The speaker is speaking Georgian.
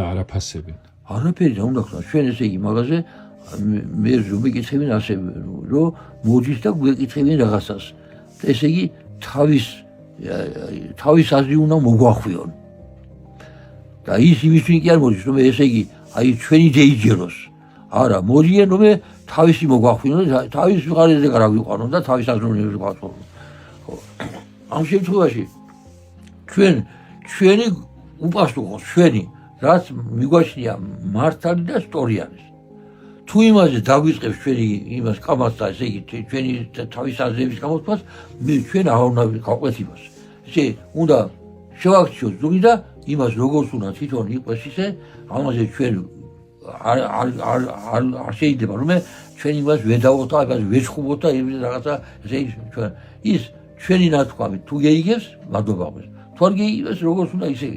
არაფასებენ. არაფერი რა უნდა ხარ ჩვენ ესე იგი მაგაზე მე ზუმიკითხებინ ასე რომ მოდის და გვეკითხებინ რაღაცას ესე იგი თავის აზრი უნდა მოგვახვიონ და ის იმისთვის კი არ მოდის რომ ესე იგი აი ჩვენი დეიჯეროს არა მოდიან რომ თავისი მოგვახვიონ თავის ვიღარეზე გარავიყვანო და თავის აზროვნებას გავაცხოვრო ხო ამ შემთხვევაში ჩვენი უპასუხოს ჩვენი რაც მიგვაჩნია მართალი და სწორიანის თუ იმაზე დაგვიწყებს ჩვენი იმას კამას და ესე იგი ჩვენი თავის აზრების გამოთქვას ჩვენ აღარ უნდა გავყვეთ იმას ესე უნდა შევაქციოთ ზოგი და იმას როგორც უნდა თვითონ იყოს ისე ამაზე ჩვენ არ შეიძლება რომ ჩვენ იმას ვედავოთ და იმას ვეჩხუბოთ და რაღაცა ესე ჩვენ ის ჩვენი ნათქვამი თუ გეიგებს მადლობა თუ არ გეიგებს როგორც უნდა ისე